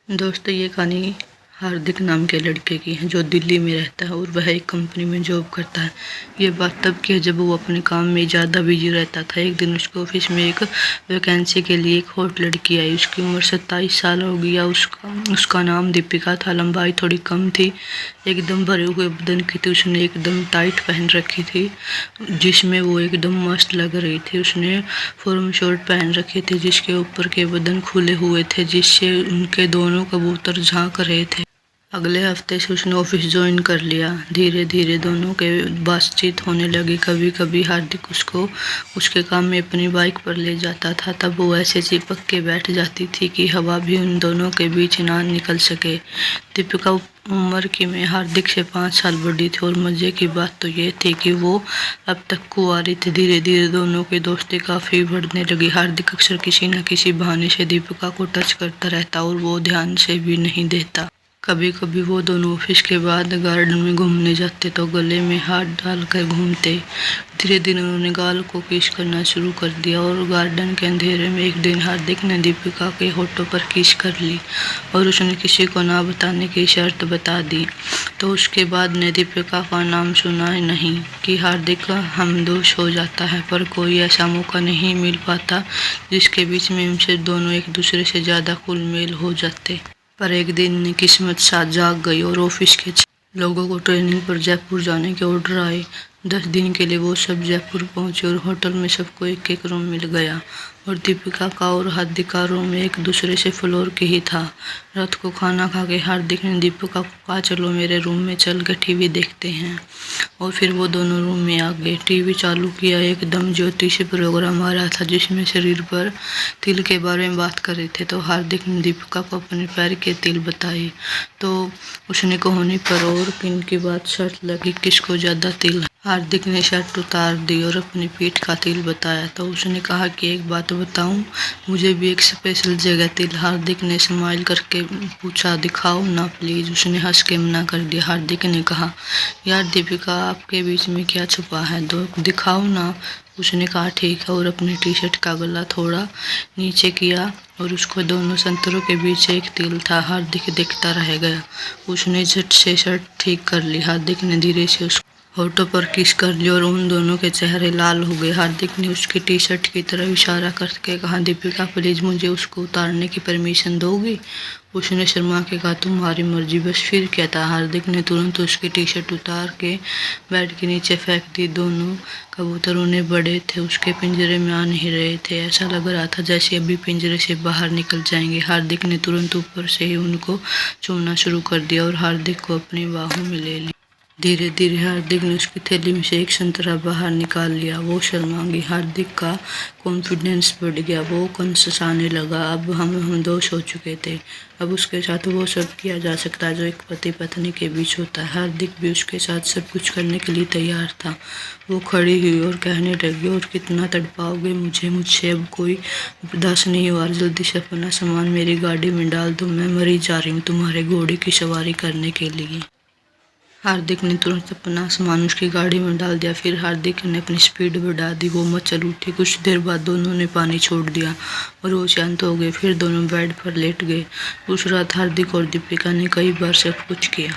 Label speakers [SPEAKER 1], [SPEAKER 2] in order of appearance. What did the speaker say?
[SPEAKER 1] दोस्तों ये कहानी हार्दिक नाम के लड़के की है जो दिल्ली में रहता है और वह एक कंपनी में जॉब करता है। ये बात तब की है जब वो अपने काम में ज़्यादा बिजी रहता था। एक दिन उसके ऑफिस में एक वैकेंसी के लिए एक हॉट लड़की आई। उसकी उम्र 27 साल हो गया। उसका नाम दीपिका था। लंबाई थोड़ी कम थी, एकदम भरे हुए बदन की थी। उसने एकदम टाइट पहन रखी थी जिसमें वो एकदम मस्त लग रही थी। उसने फॉर्म शर्ट पहन रखी थी जिसके ऊपर के बदन खुले हुए थे, जिससे उनके दोनों कबूतर झांक रहे थे। अगले हफ्ते से उसने ऑफिस ज्वाइन कर लिया। धीरे धीरे दोनों के बातचीत होने लगी। कभी कभी हार्दिक उसको उसके काम में अपनी बाइक पर ले जाता था। तब वो ऐसे चिपक के बैठ जाती थी कि हवा भी उन दोनों के बीच ना निकल सके। दीपिका उम्र की में हार्दिक से 5 साल बड़ी थी और मजे की बात तो ये थी कि वो अब तक कुंवारी थी। धीरे धीरे दोनों की दोस्ती काफी बढ़ने लगी। हार्दिक अक्सर किसी न किसी बहाने से दीपिका को टच करता रहता और वो ध्यान से भी नहीं देता। कभी कभी वो दोनों ऑफिस के बाद गार्डन में घूमने जाते तो गले में हाथ डालकर घूमते। धीरे धीरे उन्होंने गाल को किस करना शुरू कर दिया और गार्डन के अंधेरे में एक दिन हार्दिक ने दीपिका के होठों पर किस कर ली और उसने किसी को ना बताने की शर्त बता दी। तो उसके बाद ने दीपिका का नाम सुना ही नहीं कि हार्दिक का हमदोश हो जाता है, पर कोई ऐसा मौका नहीं मिल पाता जिसके बीच में उनसे दोनों एक दूसरे से ज्यादा कुल मेल हो जाते। पर एक दिन किस्मत साथ जाग गई और ऑफिस के लोगों को ट्रेनिंग पर जयपुर जाने के ऑर्डर आए। 10 दिन के लिए वो सब जयपुर पहुंचे और होटल में सबको एक एक रूम मिल गया और दीपिका का और हार्दिक का रूम एक दूसरे से फ्लोर के ही था। रात को खाना खा के हार्दिक ने दीपिका को कहा, चलो मेरे रूम में चल के टीवी देखते हैं। और फिर वो दोनों रूम में आ गए। टीवी चालू किया। एकदम ज्योतिषी प्रोग्राम आ रहा था जिसमें शरीर पर तिल के बारे में बात कर रहे थे। तो हार्दिक ने दीपिका को अपने पैर के तिल बताए तो उसने कोहनी पर और पिन की बात शर्त लगी किसको ज्यादा तिल। हार्दिक ने शर्ट उतार दी और अपनी पीठ का तिल बताया तो उसने कहा कि एक बात बताऊं, मुझे भी एक स्पेशल जगह तिल। हार्दिक ने स्माइल करके पूछा, दिखाओ ना प्लीज। उसने हंस के मना कर दिया। हार्दिक ने कहा, यार दीपिका आपके बीच में क्या छुपा है, दो दिखाओ ना। उसने कहा ठीक है और अपनी टी शर्ट का गला थोड़ा नीचे किया और उसको दोनों संतरों के बीच एक तिल था। हार्दिक देखता रह गया। उसने झट से शर्ट ठीक कर ली। हार्दिक ने धीरे से उसको होठों पर किस कर लिया और उन दोनों के चेहरे लाल हो गए। हार्दिक ने उसकी टी शर्ट की तरफ इशारा करके कहा, दीपिका प्लीज मुझे उसको उतारने की परमिशन दोगी। उसने शर्मा के कहा, तुम्हारी मर्जी। बस फिर क्या था। हार्दिक ने तुरंत उसकी टी शर्ट उतार के बेड के नीचे फेंक दी। दोनों कबूतर उन्हें बड़े थे, उसके पिंजरे में आ नहीं रहे थे। ऐसा लग रहा था जैसे अभी पिंजरे से बाहर निकल जाएंगे। हार्दिक ने तुरंत ऊपर से ही उनको चूमना शुरू कर दिया और हार्दिक को अपनी बाहों में ले लिया। धीरे धीरे हार्दिक ने उसकी थैली में से एक संतरा बाहर निकाल लिया। वो शर्मा गई। हार्दिक का कॉन्फिडेंस बढ़ गया। वो कंससाने लगा। अब हम दोष हो चुके थे। अब उसके साथ वो सब किया जा सकता है जो एक पति पत्नी के बीच होता है। हार्दिक भी उसके साथ सब कुछ करने के लिए तैयार था। वो खड़ी हुई और कहने लगी, और कितना तड़पाओगे मुझसे अब कोई बर्दाश्त नहीं हुआ। जल्दी से अपना सामान मेरी गाड़ी में डाल दो, मैं मरी जा रही हूँ तुम्हारे घोड़े की सवारी करने के लिए। हार्दिक ने तुरंत अपना सामान उसकी गाड़ी में डाल दिया। फिर हार्दिक ने अपनी स्पीड बढ़ा दी। वो मचल उठी। कुछ देर बाद दोनों ने पानी छोड़ दिया और वो शांत हो गए। फिर दोनों बेड पर लेट गए। उस रात हार्दिक और दीपिका ने कई बार सब कुछ किया।